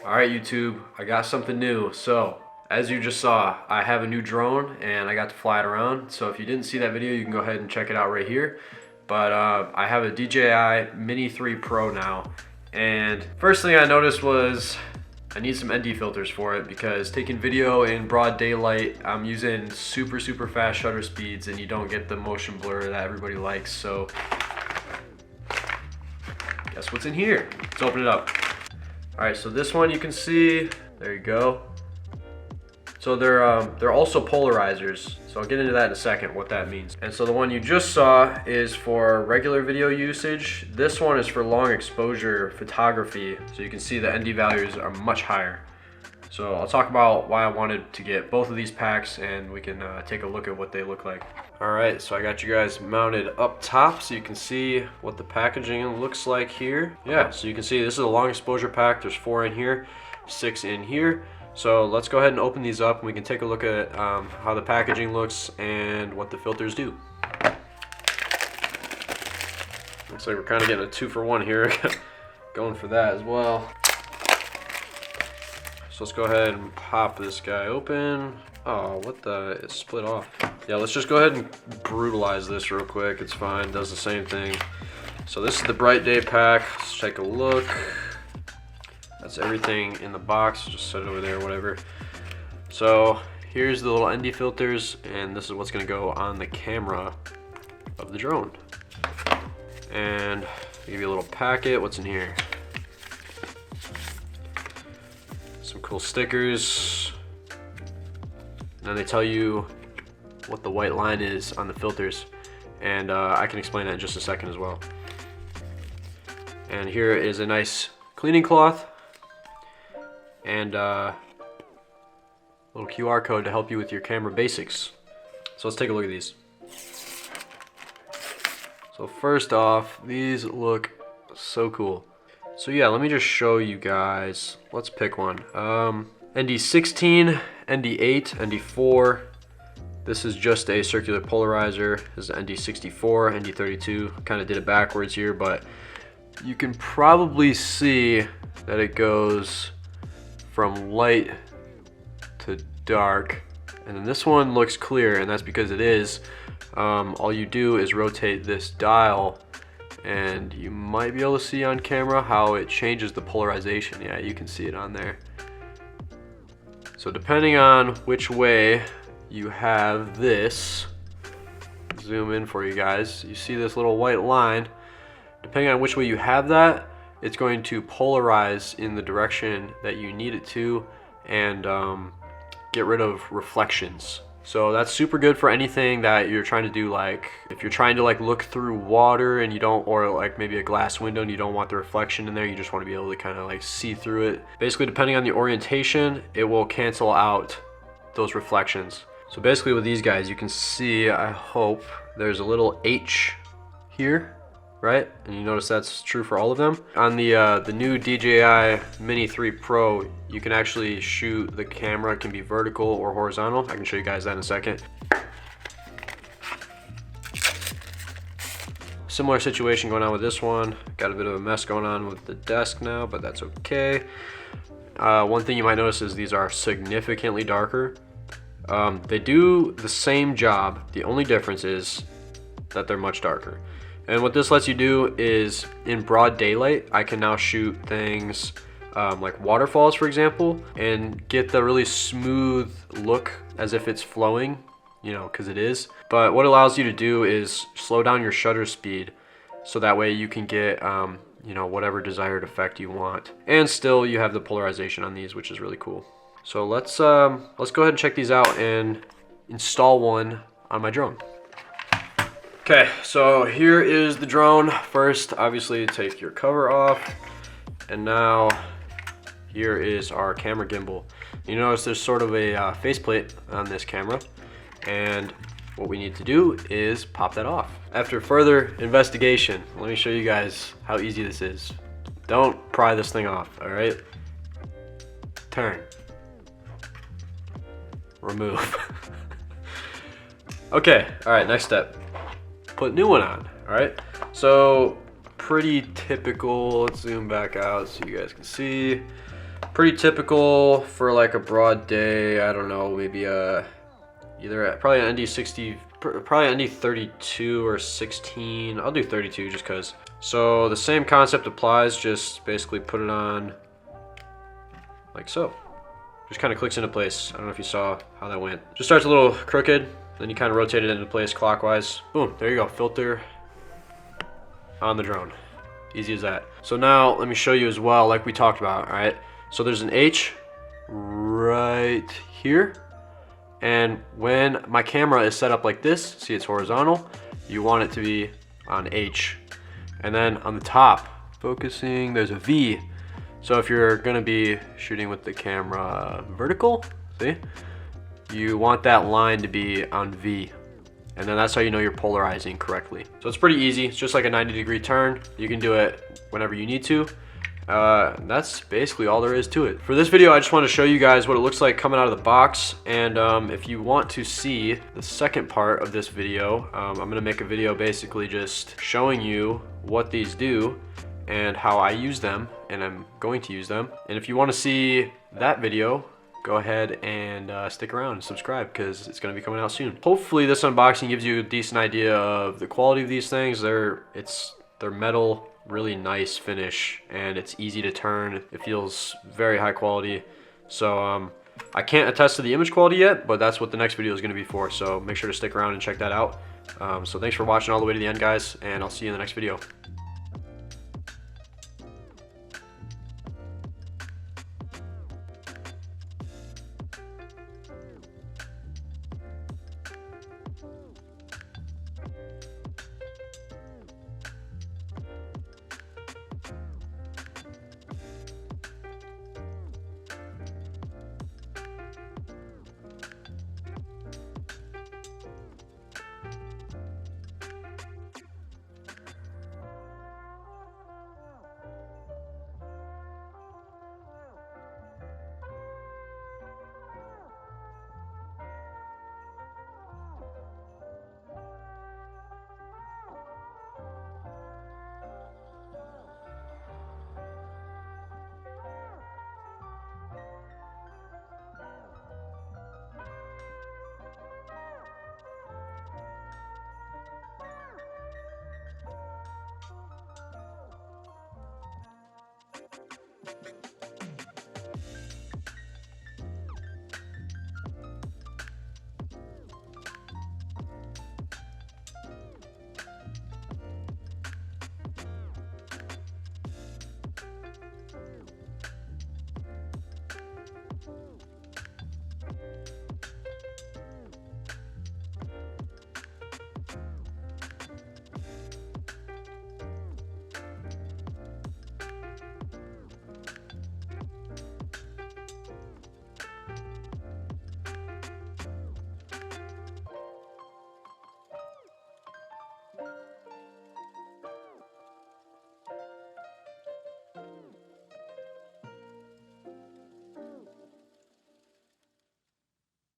Alright YouTube, I got something new. So, as you just saw, I have a new drone and I got to fly it around. So if you didn't see that video, you can go ahead and check it out right here. But I have a DJI Mini 3 Pro now. And first thing I noticed was I need some ND filters for it because taking video in broad daylight, I'm using super fast shutter speeds and you don't get the motion blur that everybody likes. So guess what's in here? Let's open it up. Alright, so this one you can see, there you go. So they're also polarizers. So I'll get into that in a second, what that means. And so the one you just saw is for regular video usage. This one is for long exposure photography. So you can see the ND values are much higher. So I'll talk about why I wanted to get both of these packs and we can take a look at what they look like. Alright, so I got you guys mounted up top so you can see what the packaging looks like here. Yeah, so you can see this is a long exposure pack. There's 4 in here, 6 in here. So let's go ahead and open these up and we can take a look at how the packaging looks and what the filters do. Looks like we're kind of getting a 2-for-1 here. Going for that as well. So let's go ahead and pop this guy open. Oh, what the, it split off. Yeah, let's just go ahead and brutalize this real quick. It's fine, does the same thing. So this is the Bright Day pack. Let's take a look. That's everything in the box, just set it over there, whatever. So here's the little ND filters, and this is what's gonna go on the camera of the drone. And I'll give you a little packet. What's in here? Some cool stickers. And then they tell you what the white line is on the filters. And I can explain that in just a second as well. And here is a nice cleaning cloth. And a little QR code to help you with your camera basics. So let's take a look at these. So first off, these look so cool. So yeah, let me just show you guys. Let's pick one. ND16, ND8, ND4. This is just a circular polarizer. This is ND64, ND32. Kind of did it backwards here, but you can probably see that it goes from light to dark, and then this one looks clear, and that's because it is. All you do is rotate this dial and you might be able to see on camera how it changes the polarization. Yeah, you can see it on there. So depending on which way you have this, zoom in for you guys, you see this little white line. Depending on which way you have that, it's going to polarize in the direction that you need it to and get rid of reflections. So that's super good for anything that you're trying to do, like if you're trying to like look through water and you don't, or like maybe a glass window and you don't want the reflection in there, you just want to be able to kind of like see through it. Basically, depending on the orientation, it will cancel out those reflections. So basically with these guys, you can see, I hope, there's a little H here. Right? And you notice that's true for all of them. On the new DJI Mini 3 Pro, you can actually shoot the camera. It can be vertical or horizontal. I can show you guys that in a second. Similar situation going on with this one. Got a bit of a mess going on with the desk now, but that's okay. One thing you might notice is these are significantly darker. They do the same job. The only difference is that they're much darker. And what this lets you do is, in broad daylight, I can now shoot things like waterfalls, for example, and get the really smooth look as if it's flowing, you know, because it is. But what it allows you to do is slow down your shutter speed, so that way you can get, you know, whatever desired effect you want. And still, you have the polarization on these, which is really cool. So let's go ahead and check these out and install one on my drone. Okay, so here is the drone. First, obviously, take your cover off. And now, here is our camera gimbal. You notice there's sort of a faceplate on this camera. And what we need to do is pop that off. After further investigation, let me show you guys how easy this is. Don't pry this thing off, all right? Turn. Remove. Okay, all right, next step. Put new one on. All right, so pretty typical. Let's zoom back out so you guys can see. Pretty typical for like a broad day. I don't know, maybe probably an ND60, probably ND32 or 16. I'll do 32 just cause. So the same concept applies, just basically put it on like so. Just kind of clicks into place. I don't know if you saw how that went. Just starts a little crooked, then you kind of rotate it into place clockwise. Boom, there you go, filter on the drone. Easy as that. So now let me show you as well, like we talked about, all right? So there's an H right here. And when my camera is set up like this, see it's horizontal, you want it to be on H. And then on the top, focusing, there's a V. So if you're gonna be shooting with the camera vertical, see? You want that line to be on V. And then that's how you know you're polarizing correctly. So it's pretty easy. It's just like a 90-degree turn. You can do it whenever you need to. That's basically all there is to it. For this video, I just want to show you guys what it looks like coming out of the box. And if you want to see the second part of this video, I'm gonna make a video basically just showing you what these do and how I use them, and I'm going to use them. And if you want to see that video, go ahead and stick around and subscribe, because it's going to be coming out soon. Hopefully this unboxing gives you a decent idea of the quality of these things. They're metal, really nice finish, and it's easy to turn. It feels very high quality. So I can't attest to the image quality yet, but that's what the next video is going to be for. So make sure to stick around and check that out. So thanks for watching all the way to the end, guys, and I'll see you in the next video.